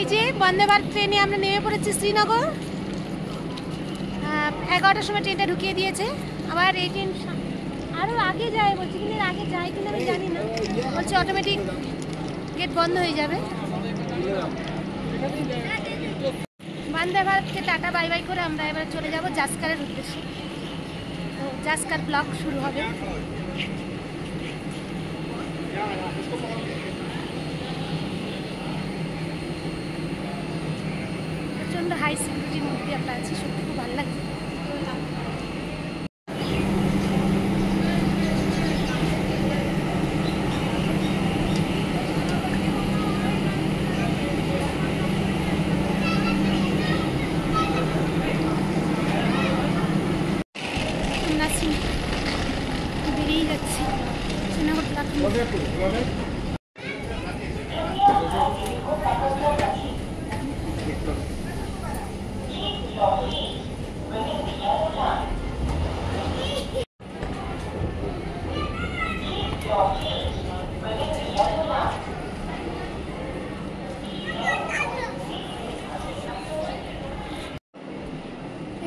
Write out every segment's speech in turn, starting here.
এই যে বন্দে ভারত ট্রেনে আমরা নেমে পড়েছি শ্রীনগর। 11টার সময় ট্রেনটা ঢুকিয়ে দিয়েছে। আবার এই ট্রেন আরও আগে যায় বলছি, কিন্তু আগে যায় কিনা আমি জানি না। বলছে অটোমেটিক গেট বন্ধ হয়ে যাবে। বন্দে ভারতকে টাটা বাই বাই করে আমরা এবার চলে যাব জাস্কারের উদ্দেশ্যে। তো জাস্কার ব্লক শুরু হবে। প্রচণ্ড হাই সিকিউরিটির মধ্যে আমরা আছি, সত্যি খুব ভালো লাগছে। বেরিয়ে যাচ্ছি শ্রীনগর ব্লক।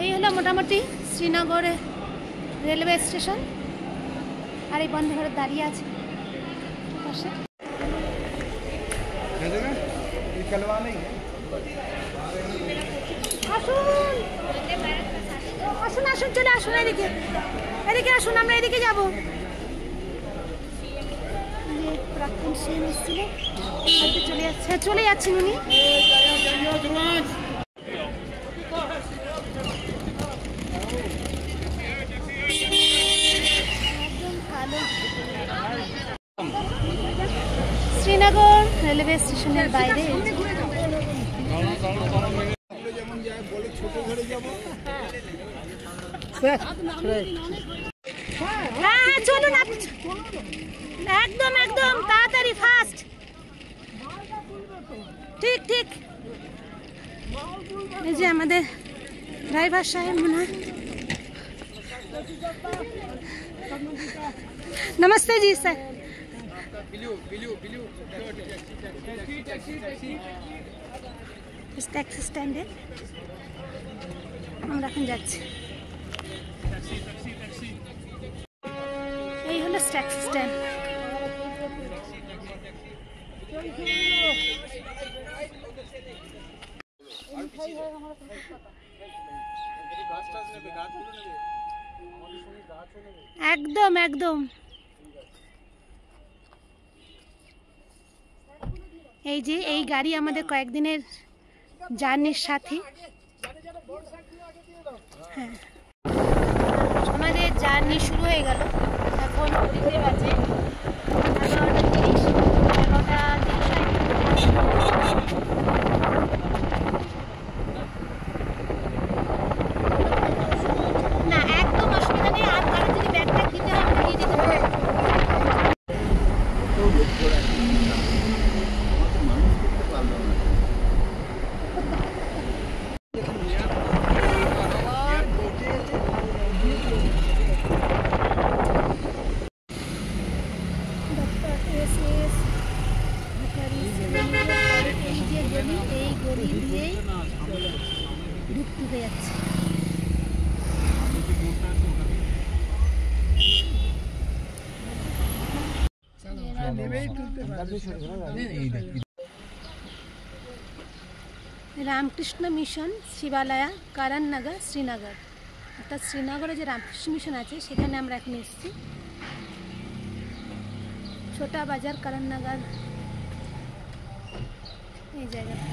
এই হলো মোটামুটি শ্রীনগর রেলওয়ে স্টেশন। আর এই বন্দে ভারত দাঁড়িয়ে আছে পাশে। আসুন আসুন আসুন, চলে আসুন এদিকে, এদিকে আসুন, আমরা এদিকে যাব। প্রাক্তন সিএম এসেছিল, চলে যাচ্ছে, চলে যাচ্ছেন উনি। শ্রীনগর রেলওয়ে স্টেশনের বাইরে হ্যাঁ হ্যাঁ চলুন একদম একদম তাড়াতাড়ি ফাস্ট। ঠিক ঠিক, এই যে আমাদের ড্রাইভার সাহেব মনে হয়। नमस्ते जी सर। टैक्सी स्टैंड है, আমরা এখন যাচ্ছি। এই হলো ট্যাক্সি স্ট্যান্ড। একদম একদম, এই যে এই গাড়ি আমাদের কয়েকদিনের জার্নির সাথী। হ্যাঁ, আমাদের জার্নি শুরু হয়ে গেল। এখন ঘড়িতে বাজে 11:30, 11:30। না একদম অসুবিধা নেই, আর কারো যদি ব্যাগটা দিতে হয় আমরা দিয়ে দিতে পারি। এই গলি দিয়েই ঢুকতে যাচ্ছে। রামকৃষ্ণ মিশন শিবালয়া করণনগর শ্রীনগর, অর্থাৎ শ্রীনগরে যে রামকৃষ্ণ মিশন আছে সেখানে আমরা এখন এসেছি। ছোটা বাজার করণনগর এই জায়গাটা।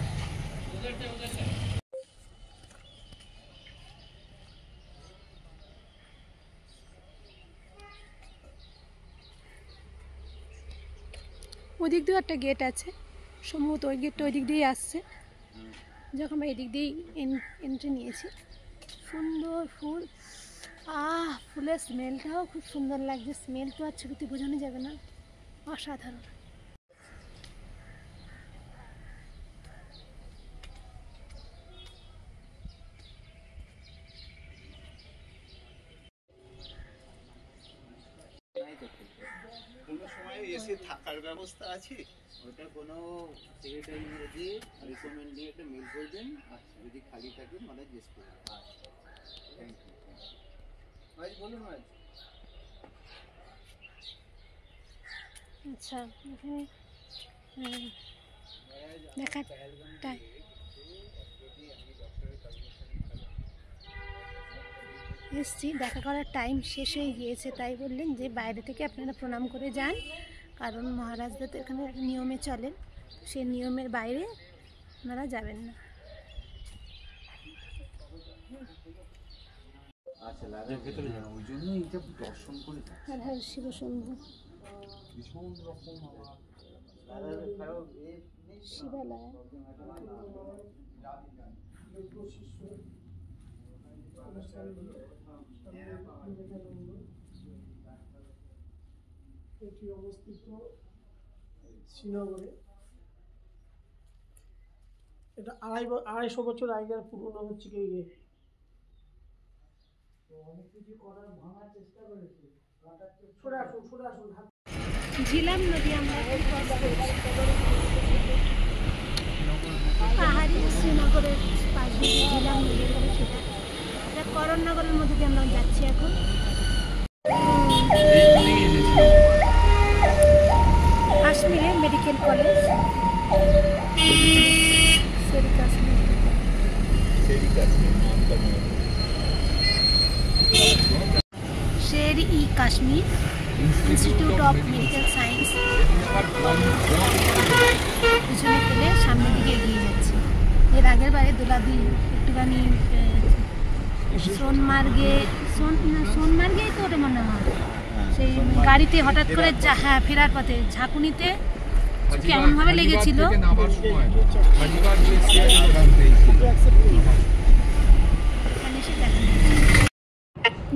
ওদিক দিয়েও একটা গেট আছে, সম্ভবত ওই গেটটা ওই দিক দিয়েই আসছে। যখন আমরা এদিক দিয়েই এন্ট্রি নিয়েছি। সুন্দর ফুল, ফুলের স্মেলটাও খুব সুন্দর লাগছে। স্মেল তো আর ছবিতে বোঝানো যাবে না, অসাধারণ। কোনো সময় এসে থাকার ব্যবস্থা আছে, ওটা কোনো সেক্রেটারি মধ্যে রিকমেন্ড দিয়ে একটা মেল করবেন, আর যদি খালি থাকে মানে জিজ্ঞেস করবেন। Thank you. ভাই বলুন ভাই। আচ্ছা, এখানে দেখা এসছি, দেখা করার টাইম শেষ হয়ে গিয়েছে, তাই বললেন যে বাইরে থেকে আপনারা প্রণাম করে যান, কারণ মহারাজদের তো এখানে নিয়মে চলেন, সেই নিয়মের বাইরে আপনারা যাবেন না। ওই জন্য এইটা দর্শন করে শিব শম্ভু শিবালয়। এটি অবস্থিত শ্রীনগরে। এটা 250 বছর আগের পুরনো হচ্ছে কি অনেক কিছু করার ভাঙার চেষ্টা করেছে। সরে আসুন। ঝিলাম নদী আমরা পাহাড়ি শ্রীনগরের পাশে ঝিলাম নদী, এটা করণনগরের মধ্যে দিয়ে আমরা যাচ্ছি এখন। কাশ্মীরে medical college, Sher E Kashmir institute of medical science. পিছনে ফেলে সামনের দিকে এগিয়ে যাচ্ছে। এর আগের বারে দোলাদি একটুখানি সোনমার্গেই তো ওটা মনে হয়, সেই গাড়িতে হঠাৎ করে ফেরার পথে ঝাঁকুনিতে কেমনভাবে লেগেছিল।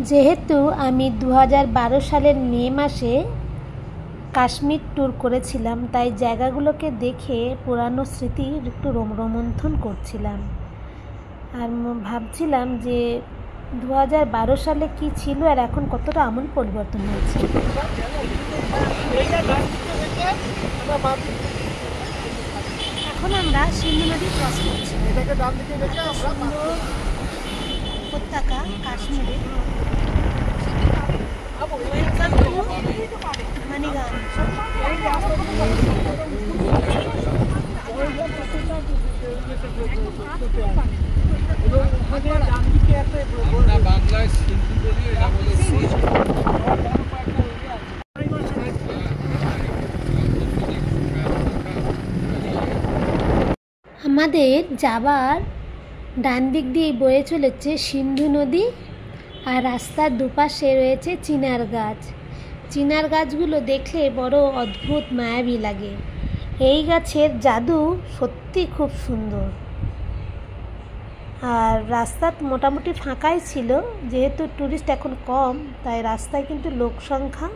যেহেতু আমি 2012 সালের মে মাসে কাশ্মীর ট্যুর করেছিলাম, তাই জায়গাগুলোকে দেখে পুরানো স্মৃতির একটু রোমন্থন করছিলাম, আর ভাবছিলাম যে 2012 সালে কি ছিল আর এখন কতটা আমূল পরিবর্তন হয়েছে। এখন আমরা সিন্ধু নদী ক্রস করছি। উপত্যকা কাশ্মীরে মানিগান। আমাদের যাবার ডান দিক দিয়ে বয়ে চলেছে সিন্ধু নদী, আর রাস্তার দুপাশে রয়েছে চিনার গাছ। চিনার গাছগুলো দেখলে বড় অদ্ভুত মায়াবী লাগে। এই গাছের জাদু সত্যি খুব সুন্দর। আর রাস্তা মোটামুটি ফাঁকাই ছিল, যেহেতু ট্যুরিস্ট এখন কম, তাই রাস্তায় কিন্তু লোক সংখ্যা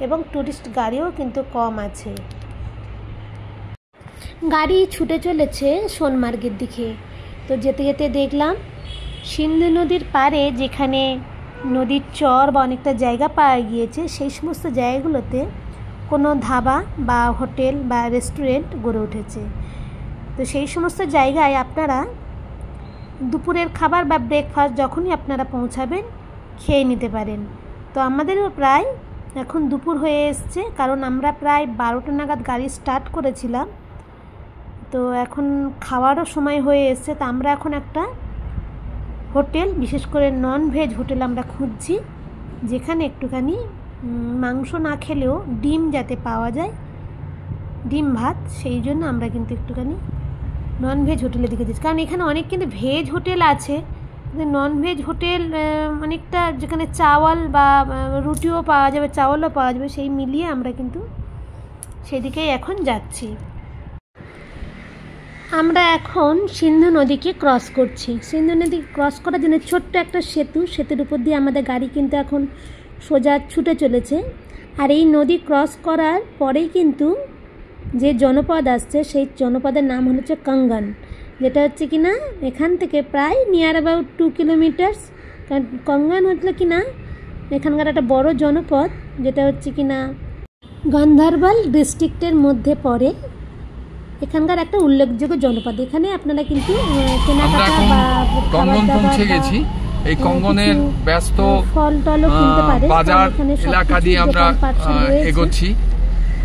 এবং ট্যুরিস্ট গাড়িও কিন্তু কম আছে। গাড়ি ছুটে চলেছে সোনমার্গের দিকে। তো যেতে যেতে দেখলাম সিন্ধু নদীর পাড়ে যেখানে নদীর চর বা অনেকটা জায়গা পাওয়া গিয়েছে, সেই সমস্ত জায়গাগুলোতে কোনো ধাবা বা হোটেল বা রেস্টুরেন্ট গড়ে উঠেছে। তো সেই সমস্ত জায়গায় আপনারা দুপুরের খাবার বা ব্রেকফাস্ট যখনই আপনারা পৌঁছাবেন খেয়ে নিতে পারেন। তো আমাদেরও প্রায় এখন দুপুর হয়ে এসছে, কারণ আমরা প্রায় 12টা নাগাদ গাড়ি স্টার্ট করেছিলাম। তো এখন খাওয়ারও সময় হয়ে এসছে। তো আমরা এখন একটা হোটেল, বিশেষ করে নন ভেজ হোটেল আমরা খুঁজছি, যেখানে একটুখানি মাংস না খেলেও ডিম যাতে পাওয়া যায়, ডিম ভাত, সেই জন্য আমরা কিন্তু একটুখানি নন ভেজ হোটেলের দিকে যাচ্ছি। কারণ এখানে অনেক কিন্তু ভেজ হোটেল আছে, কিন্তু নন ভেজ হোটেল অনেকটা যেখানে চাওয়াল বা রুটিও পাওয়া যাবে, চাওয়ালও পাওয়া যাবে, সেই মিলিয়ে আমরা কিন্তু সেদিকেই এখন যাচ্ছি। আমরা এখন সিন্ধু নদীকে ক্রস করছি। সিন্ধু নদী ক্রস করার জন্য ছোট্ট একটা সেতুর উপর দিয়ে আমাদের গাড়ি কিন্তু এখন সোজা ছুটে চলেছে। আর এই নদী ক্রস করার পরেই কিন্তু যে জনপদ আসছে, সেই জনপদের নাম হচ্ছে কঙ্গন, যেটা হচ্ছে কি না এখান থেকে প্রায় নিয়ার অ্যাবাউট 2 কিলোমিটার্স। কারণ কঙ্গন হচ্ছে কি না এখানকার একটা বড় জনপদ, যেটা হচ্ছে কি না গান্ধারবাল ডিস্ট্রিক্টের মধ্যে পড়ে, এখানকার একটা উল্লেখযোগ্য জনপদ। এখানে আপনারা কিন্তু কেনাকাটা বা কঙ্গন পৌঁছে গেছি। এই কঙ্গনের ব্যস্ত ফল টলও কিনতে পারে। বাজার এলাকা দিয়ে আমরা এগোচ্ছি।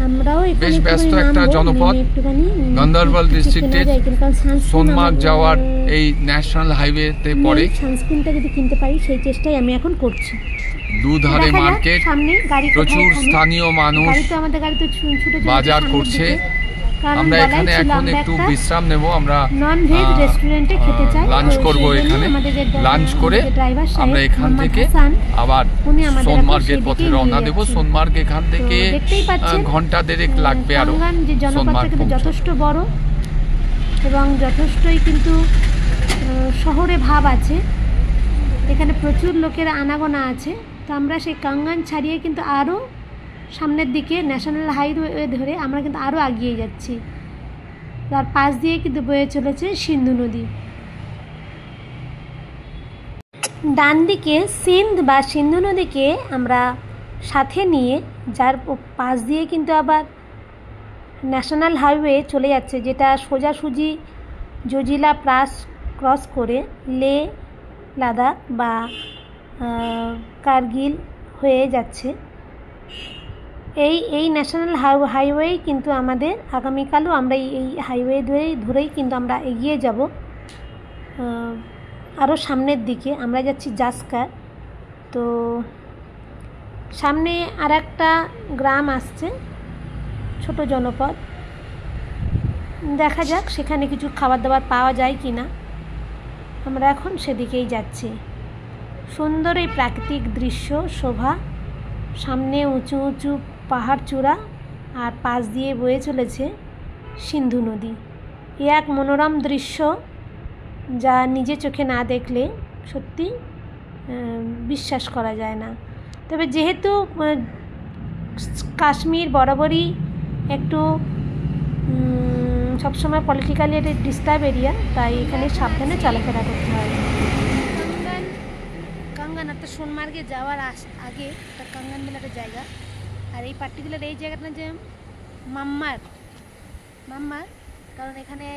আমরাও বেশ ব্যস্ত একটা জনপদ। গান্ধারবাল ডিস্ট্রিক্টের সোনমার্গ যাওয়ার এই ন্যাশনাল হাইওয়েতে পড়ে। সানস্ক্রিনটা যদি কিনতে পারি সেই চেষ্টাই আমি এখন করছি। দুধারে মার্কেট, প্রচুর স্থানীয় মানুষ বাজার করছে। আমরা এখানে এখন একটু বিশ্রাম নেব। আমরা ননভেজ রেস্টুরেন্টে খেতে চাই, লাঞ্চ করব এখানে। লাঞ্চ করে আমরা এখান থেকে আবার সোনমার্গের পথে রওনা দেব। সোনমার্গ এখান থেকে ঘন্টা দেড়েক লাগবে আরো সোনমার্গ পৌঁছতে। যথেষ্ট বড় এবং যথেষ্টই কিন্তু শহরে ভাব আছে। এখানে প্রচুর লোকের আনাগোনা আছে। তো আমরা সেই কাঙ্গান ছাড়িয়ে কিন্তু আরও সামনের দিকে ন্যাশনাল হাইওয়ে ধরে আমরা কিন্তু আরও এগিয়ে যাচ্ছি। তার পাশ দিয়ে কিন্তু বয়ে চলেছে সিন্ধু নদী। ডান দিকে সিন্ধ বা সিন্ধু নদীকে আমরা সাথে নিয়ে, যার পাশ দিয়ে কিন্তু আবার ন্যাশনাল হাইওয়ে চলে যাচ্ছে, যেটা সোজাসুজি জজিলা পাস ক্রস করে লে লাদাখ বা কার্গিল হয়ে যাচ্ছে। এই ন্যাশনাল হাইওয়ে কিন্তু আমাদের আগামীকালও আমরা এই হাইওয়ে ধরেই কিন্তু আমরা এগিয়ে যাব আরও সামনের দিকে। আমরা যাচ্ছি জাস্কার। তো সামনে আর একটা গ্রাম আসছে, ছোট জনপদ। দেখা যাক সেখানে কিছু খাবার দাবার পাওয়া যায় কি না। আমরা এখন সেদিকেই যাচ্ছি। সুন্দর এই প্রাকৃতিক দৃশ্য শোভা, সামনে উঁচু উঁচু পাহাড় চূড়া আর পাশ দিয়ে বয়ে চলেছে সিন্ধু নদী। এ এক মনোরম দৃশ্য, যা নিজে চোখে না দেখলে সত্যি বিশ্বাস করা যায় না। তবে যেহেতু কাশ্মীর বরাবরই একটু সবসময় পলিটিক্যালি একটা ডিস্টার্ব এরিয়া, তাই এখানে সাবধানে চলাফেরা করতে হয়। কাঙ্গান অর্থাৎ সোনমার্গে যাওয়ার আগে একটা কাঙ্গান বলে একটা জায়গা, আর এই পার্টিকুলার এই জায়গাটা যে মাম্মার, কারণ এখানে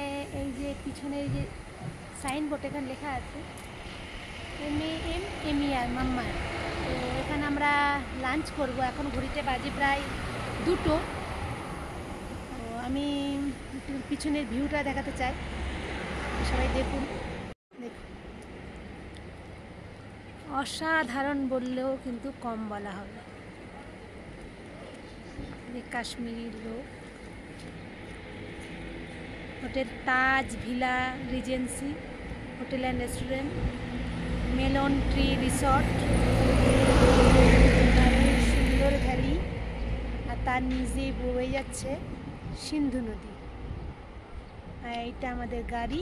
এই যে পিছনে এই যে সাইনবোর্ড এখানে লেখা আছে MAMMER মাম্মার। তো এখানে আমরা লাঞ্চ করব। এখন ঘড়িতে বাজে প্রায় 2টো। তো আমি পিছনের ভিউটা দেখাতে চাই, সবাই দেখুন। অসাধারণ বললেও কিন্তু কম বলা হবে। কাশ্মীরি লোক, hotel Taj villa regency hotel and restaurant, melon tree resort, সুন্দর ভ্যালি, আর তার নিচেই বয়ে যাচ্ছে সিন্ধু নদী। আর এইটা আমাদের গাড়ি,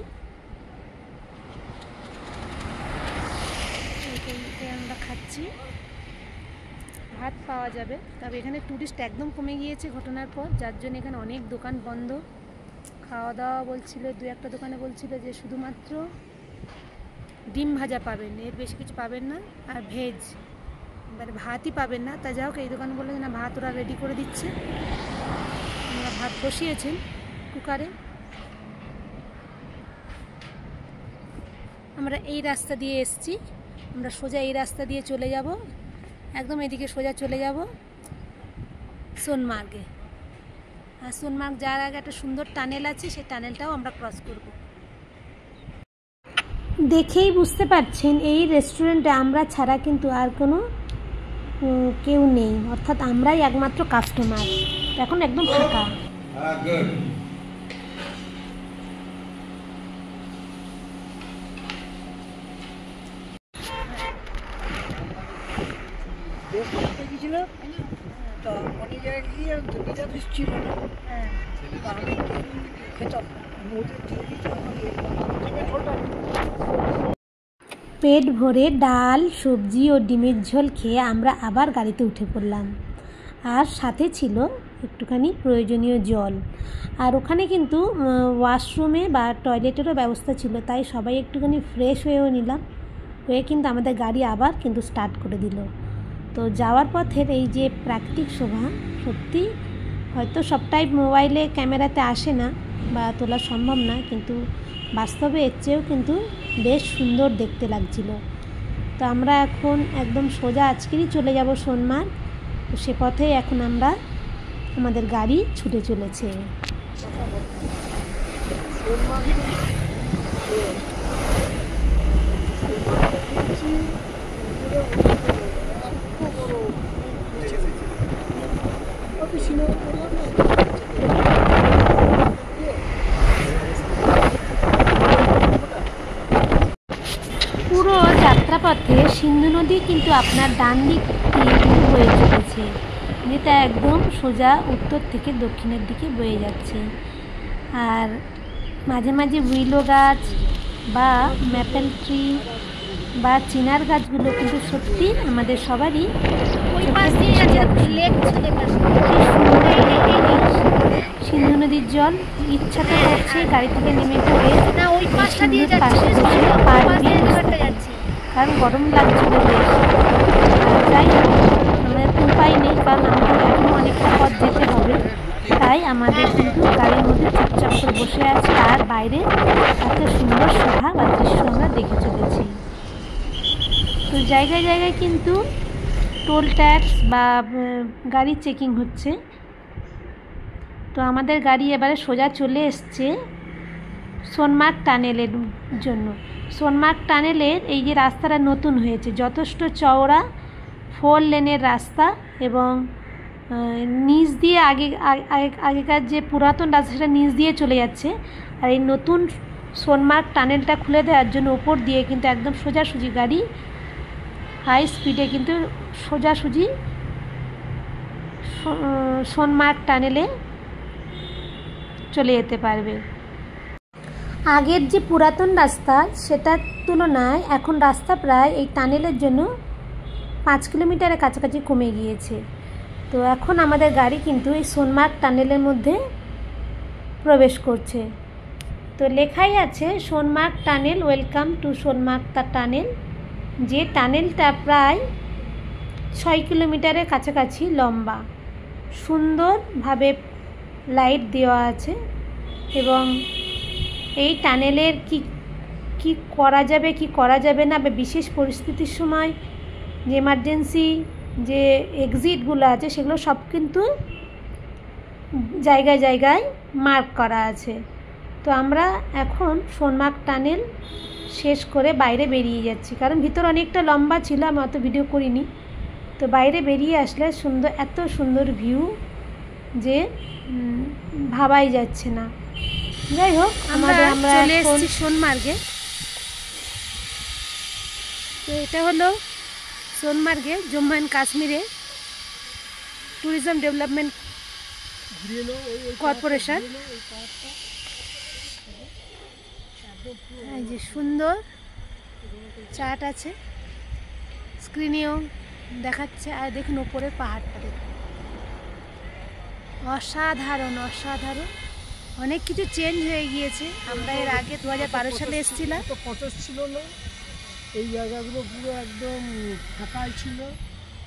আমরা খাচ্ছি। ভাত পাওয়া যাবে, তবে এখানে টুরিস্ট একদম কমে গিয়েছে ঘটনার পর, যার জন্য এখানে অনেক দোকান বন্ধ। খাওয়া দাওয়া বলছিল, 2-1টা দোকানে বলছিল যে শুধুমাত্র ডিম ভাজা পাবেন, এর বেশি কিছু পাবেন না, আর ভেজ, এবারে ভাতই পাবেন না। তা যাই হোক, এই দোকান বলে না ভাত ওরা রেডি করে দিচ্ছে। আমরা ভাত বসিয়েছেন কুকারে। আমরা এই রাস্তা দিয়ে এসছি, আমরা সোজা এই রাস্তা দিয়ে চলে যাব, একদম এদিকে সোজা চলে যাব সোনমার্গে। আর সোনমার্গ যাওয়ার আগে একটা সুন্দর টানেল আছে, সেই টানেলটাও আমরা ক্রস করব। দেখেই বুঝতে পারছেন এই রেস্টুরেন্টে আমরা ছাড়া কিন্তু আর কোনো কেউ নেই, অর্থাৎ আমরাই একমাত্র কাস্টমার। এখন একদম ফাঁকা। পেট ভরে ডাল, সবজি ও ডিমের ঝোল খেয়ে আমরা আবার গাড়িতে উঠে পড়লাম। আর সাথে ছিল একটুখানি প্রয়োজনীয় জল। আর ওখানে কিন্তু ওয়াশরুমে বা টয়লেটেরও ব্যবস্থা ছিল, তাই সবাই একটুখানি ফ্রেশ হয়েও নিলাম। হয়ে কিন্তু আমাদের গাড়ি আবার কিন্তু স্টার্ট করে দিল। তো যাওয়ার পথের এই যে প্রাকৃতিক শোভা সত্যি হয়তো সবটাই মোবাইলে ক্যামেরাতে আসে না বা তোলা সম্ভব না, কিন্তু বাস্তবে এর চেয়েও কিন্তু বেশ সুন্দর দেখতে লাগছিল। তো আমরা এখন একদম সোজা আজকেরই চলে যাব সোনমার্গ। তো সে পথেই এখন আমরা আমাদের গাড়ি ছুটে চলেছে। পুরো যাত্রাপথে সিন্ধু নদী কিন্তু আপনার ডান দিক দিয়ে কিন্তু বয়ে চলেছে, যেটা একদম সোজা উত্তর থেকে দক্ষিণের দিকে বয়ে যাচ্ছে। আর মাঝে মাঝে উইলো গাছ বা ম্যাপেল ট্রি বা চিনার গাছগুলো কিন্তু সত্যি আমাদের সবারই সিন্ধু নদীর জল ইচ্ছা তো করছে গাড়ি থেকে নেমে পড়ে পাশে বসে কারণ গরম লাগছিল বেশ। যাই হোক, আমাদের তো উপায় নেই, কারণ আমাদের এখনও অনেকটা পথ যেতে হবে। তাই আমাদের কিন্তু গাড়ির মধ্যে চুপচাপ করে বসে আছে আর বাইরে এত সুন্দর শোভা বা দৃশ্য আমরা দেখে চলেছি। তো জায়গায় জায়গায় কিন্তু টোল ট্যাক্স বা গাড়ি চেকিং হচ্ছে। তো আমাদের গাড়ি এবারে সোজা চলে এসছে সোনমার্গ টানেলের জন্য। সোনমার্গ টানেলের এই যে রাস্তাটা নতুন হয়েছে, যথেষ্ট চওড়া 4 লেনের রাস্তা এবং নিচ দিয়ে আগেকার যে পুরাতন রাস্তা সেটা নিচ দিয়ে চলে যাচ্ছে। আর এই নতুন সোনমার্গ টানেলটা খুলে দেওয়ার জন্য ওপর দিয়ে কিন্তু একদম সোজাসুজি গাড়ি হাই স্পিডে কিন্তু সোজাসুজি সোনমার্গ টানেলে চলে যেতে পারবে। আগের যে পুরাতন রাস্তা সেটার তুলনায় এখন রাস্তা প্রায় এই টানেলের জন্য 5 কিলোমিটারের কাছাকাছি কমে গিয়েছে। তো এখন আমাদের গাড়ি কিন্তু এই সোনমার্গ টানেলের মধ্যে প্রবেশ করছে। তো লেখাই আছে Sonmarg tunnel, welcome to Sonmarg tunnel. যে টানেলটা প্রায় 6 কিলোমিটারের কাছাকাছি লম্বা, সুন্দরভাবে লাইট দেওয়া আছে এবং এই টানেলের কি করা যাবে কি করা যাবে না বা বিশেষ পরিস্থিতির সময় যে এমার্জেন্সি যে এক্সিটগুলো আছে সেগুলো সব কিন্তু জায়গায় জায়গায় মার্ক করা আছে। তো আমরা এখন সোনমার্গ টানেল শেষ করে বাইরে বেরিয়ে যাচ্ছি, কারণ ভিতর অনেকটা লম্বা ছিল, আমি অত ভিডিও করিনি। তো বাইরে বেরিয়ে আসলে সুন্দর, এত সুন্দর ভিউ যে ভাবাই যাচ্ছে না। যাই হোক, আমরা চলে এসেছি সোনমার্গে। তো এটা হলো সোনমার্গে জম্মু অ্যান্ড কাশ্মীরে ট্যুরিজম ডেভেলপমেন্ট কর্পোরেশন। এই যে সুন্দর চার্ট আছে, স্ক্রিনেও দেখাচ্ছে। আর দেখুন ওপরে পাহাড়টা দেখুন, অসাধারণ অসাধারণ। অনেক কিছু চেঞ্জ হয়ে গিয়েছে। আমরা এর আগে 2012 সালে এসেছিলাম, তো পচস ছিল না, এই জায়গাগুলো পুরো একদম ফাঁকাই ছিল।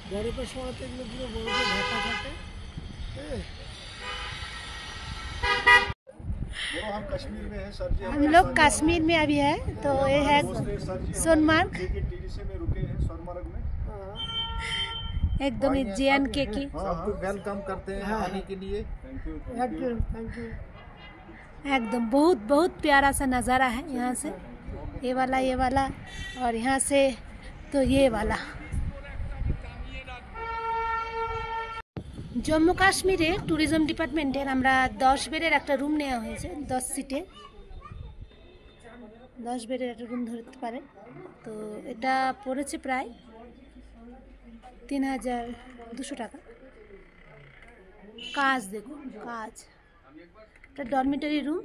বরফের সময় তো এগুলো পুরো বরফে ঢাকা থাকে। हम लोग कश्मीर में अभी है। तो ये है सोनमार्ग, एकदम JNK की। आपको वेलकम करते हैं आने के लिए। Thank you thank you. एकदम बहुत बहुत प्यारा सा नज़ारा है यहाँ से, ये वाला और यहाँ से तो ये वाला। জম্মু কাশ্মীরে ট্যুরিজম ডিপার্টমেন্টের আমরা 10 বেডের একটা রুম নেওয়া হয়েছে, 10 সিটের 10 বেডের একটা রুম ধরতে পারে। তো এটা পড়েছে প্রায় 3200 টাকা। কাজ দেখুন, কাজ, এটা ডরমিটরি রুম।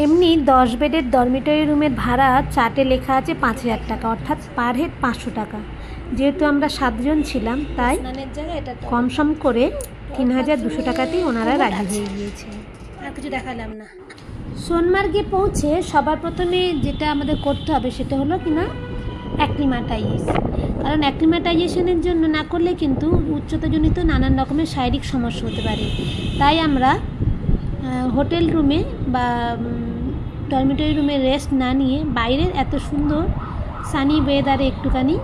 এমনি 10 বেডের ডরমিটরি রুমের ভাড়া চার্টে লেখা আছে 5000 টাকা, অর্থাৎ পার হেড 500 টাকা। যেহেতু আমরা 7 জন ছিলাম তাই কম সম করে 3200 টাকাতেই ওনারা রাজি হয়ে গিয়েছে। আর কিছু দেখালাম না। সোনমার্গে পৌঁছে সবার প্রথমে যেটা আমাদের করতে হবে সেটা হলো কিনা অ্যাক্লিমাটাইজ। কারণ অ্যাক্লিমেটাইজেশনের জন্য না করলে কিন্তু উচ্চতাজনিত নানান রকমের শারীরিক সমস্যা হতে পারে। তাই আমরা হোটেল রুমে বা ডরমিটরি রুমে রেস্ট না নিয়ে বাইরের এত সুন্দর সানি ওয়েদারে একটুখানি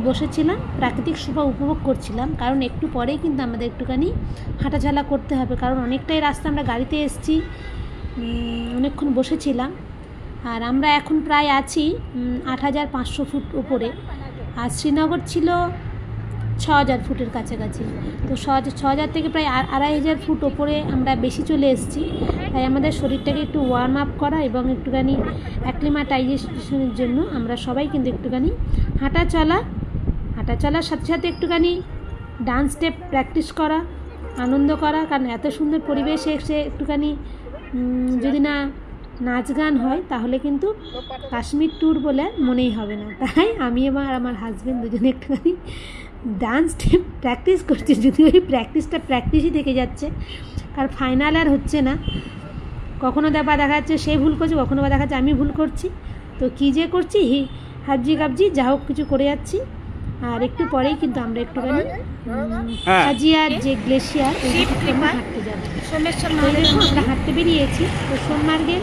বসেছিলাম, প্রাকৃতিক শোভা উপভোগ করছিলাম। কারণ একটু পরেই কিন্তু আমাদের একটুখানি হাঁটাচলা করতে হবে, কারণ অনেকটাই রাস্তা আমরা গাড়িতে এসেছি, অনেকক্ষণ বসেছিলাম। আর আমরা এখন প্রায় আছি ৮৫০০ ফুট উপরে, আর শ্রীনগর ছিল ৬০০০ ফুটের কাছাকাছি। তো ৬০০০ থেকে প্রায় ২৫০০ ফুট ওপরে আমরা বেশি চলে এসেছি। তাই আমাদের শরীরটাকে একটু ওয়ার্ম আপ করা এবং একটুখানি অ্যাক্লিমাটাইজেশনের জন্য আমরা সবাই কিন্তু একটুখানি হাঁটাচলার সাথে সাথে একটুখানি ডান্স স্টেপ প্র্যাকটিস করা, আনন্দ করা। কারণ এত সুন্দর পরিবেশে এসে একটুখানি যদি না নাচ গান হয় তাহলে কিন্তু কাশ্মীর ট্যুর বলে মনেই হবে না। তাই আমি এবং আমার হাজব্যান্ড দুজনে একটুখানি ডান্স স্টেপ প্র্যাকটিস করছি, যদিও এই প্র্যাকটিসই থেকে যাচ্ছে, কারণ ফাইনাল আর হচ্ছে না। কখনো দেখা যাচ্ছে সে ভুল করছে, কখনো দেখা যাচ্ছে আমি ভুল করছি। তো কী যে করছি হাবজি গাবজি যা হোক কিছু করে যাচ্ছি। আর একটু পরেই কিন্তু আমরা একটুখানি খাজিয়ার যে গ্লেশিয়ার আমরা হাঁটতে যাবো। আমরা হাঁটতে বেরিয়েছি। তো সোনমার্গের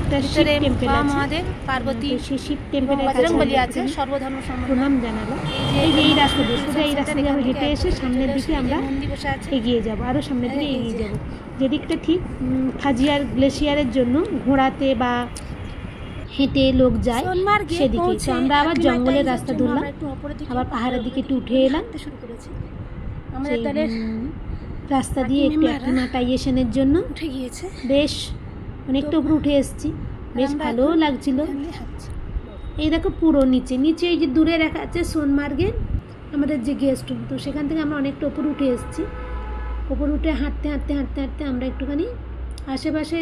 একটা শিব টেম্পল আছে, পার্বতী সেই শিব টেম্পলের কাছে আছে, সর্বধর্ম প্রণাম জানালাম। এই রাস্তা দিয়ে সোজা এই রাস্তা দিয়ে হেঁটে এসে সামনের দিকে আমরা এগিয়ে যাব, আরও সামনের দিকে এগিয়ে যাব। যেদিকটা ঠিক খাজিয়ার গ্লেশিয়ারের জন্য ঘোড়াতে বা হেঁটে লোক যায় সেদিকে। তো আমরা আবার জঙ্গলের রাস্তা ধরলাম, আবার পাহাড়ের দিকে একটু উঠে এলাম। রাস্তা দিয়ে একটু অ্যাক্লিমাটাইজেশনের জন্য উঠে গিয়েছে, বেশ অনেকটা উপরে উঠে এসেছি, বেশ ভালোও লাগছিল। এই দেখো পুরো নিচে এই যে দূরে দেখা যাচ্ছে সোনমার্গের আমাদের যে গেস্ট রুম, তো সেখান থেকে আমরা অনেকটা উপরে উঠে এসেছি। উপরে উঠে হাঁটতে আমরা একটুখানি আশেপাশে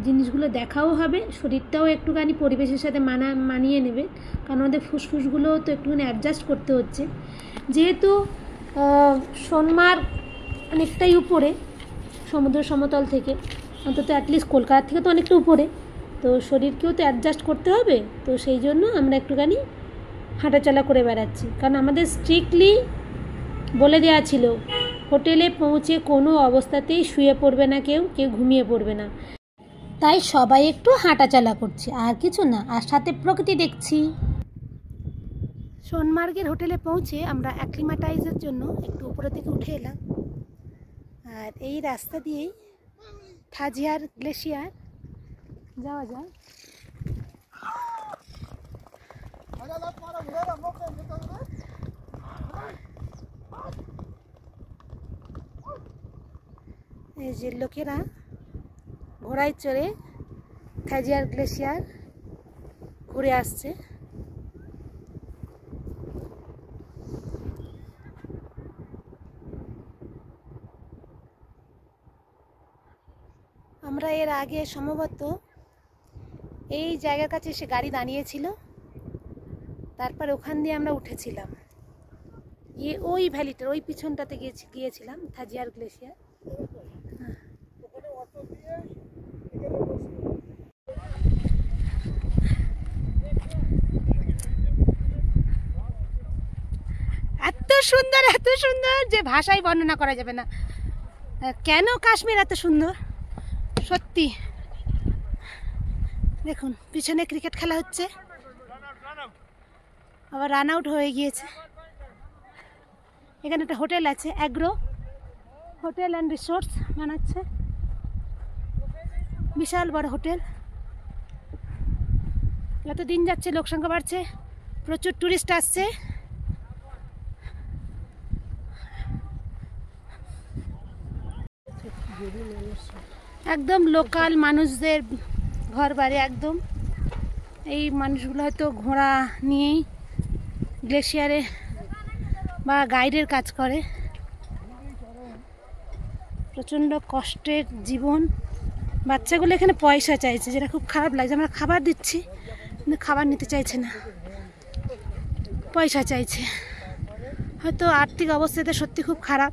জিনিসগুলো দেখাও হবে, শরীরটাও একটুখানি পরিবেশের সাথে মানিয়ে নেবে। কারণ আমাদের ফুসফুসগুলোও তো একটুখানি অ্যাডজাস্ট করতে হচ্ছে, যেহেতু সোনমার্গ অনেকটাই উপরে সমুদ্র সমতল থেকে, অন্তত অ্যাটলিস্ট কলকাতা থেকে তো অনেকটা উপরে। তো শরীরকেও তো অ্যাডজাস্ট করতে হবে, তো সেই জন্য আমরা একটুখানি হাঁটাচলা করে বেড়াচ্ছি। কারণ আমাদের স্ট্রিক্টলি বলে দেওয়া ছিল হোটেলে পৌঁছে কোনো অবস্থাতেই শুয়ে পড়বে না, কেউ ঘুমিয়ে পড়বে না। তাই সবাই একটু হাঁটাচলা করছে, আর কিছু না, আর সাথে প্রকৃতি দেখছি। সোনমার্গের হোটেলে পৌঁছে আমরা অ্যাক্লিমাটাইজের জন্য একটু উপরে থেকে উঠে এলাম। আর এই রাস্তা দিয়েই খাজিয়ার গ্লেশিয়ার যাওয়া যায়। এই যে লোকেরা ঘোড়ায় চড়ে খাজিয়ার গ্লেশিয়ার ঘুরে আসছে। আমরা এর আগে সম্ভবত এই জায়গার কাছে এসে গাড়ি দাঁড়িয়েছিল, তারপর ওখান দিয়ে আমরা উঠেছিলাম, ওই ভ্যালিটার ওই পিছনটাতে গিয়েছিলাম খাজিয়ার গ্লেশিয়ার। এত সুন্দর যে ভাষায় বর্ণনা করা যাবে না। কেন কাশ্মীর এত সুন্দর সত্যি। দেখুন পিছনে ক্রিকেট খেলা হচ্ছে, আবার রান আউট হয়ে গিয়েছে। এখানে একটা হোটেল আছে, অ্যাগ্রো হোটেল অ্যান্ড রিসোর্টস বানাচ্ছে, বিশাল বড় হোটেল। যত দিন যাচ্ছে লোক সংখ্যা বাড়ছে, প্রচুর টুরিস্ট আসছে। একদম লোকাল মানুষদের ঘর বাড়ি একদম। এই মানুষগুলো হয়তো ঘোড়া নিয়েই গ্লেশিয়ারে বা গাইডের কাজ করে। প্রচণ্ড কষ্টের জীবন। বাচ্চাগুলো এখানে পয়সা চাইছে, যেটা খুব খারাপ লাগছে। আমরা খাবার দিচ্ছি কিন্তু খাবার নিতে চাইছে না, পয়সা চাইছে। হয়তো আর্থিক অবস্থাতে সত্যি খুব খারাপ,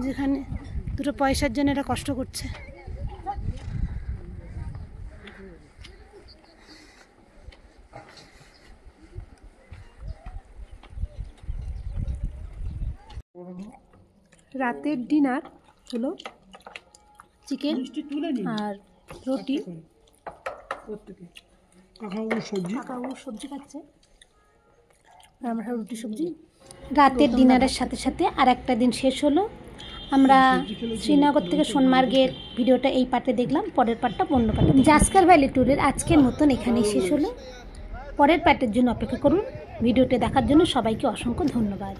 যেখানে দুটো পয়সার জন্য এটা কষ্ট করছে। রাতের ডিনার হলো চিকেন আর রুটি। কাকাবাবু সবজি খাচ্ছে আর আমরা রুটি সবজি। রাতের ডিনারের সাথে সাথে আর একটা দিন শেষ হলো। আমরা শ্রীনগর থেকে সোনমার্গের ভিডিওটা এই পার্টে দেখলাম, পরের পার্টটা অন্য পার্টে। জাস্কার ভ্যালি ট্যুরের আজকের মতন এখানেই শেষ হলো। পরের পার্টের জন্য অপেক্ষা করুন। ভিডিওটি দেখার জন্য সবাইকে অসংখ্য ধন্যবাদ।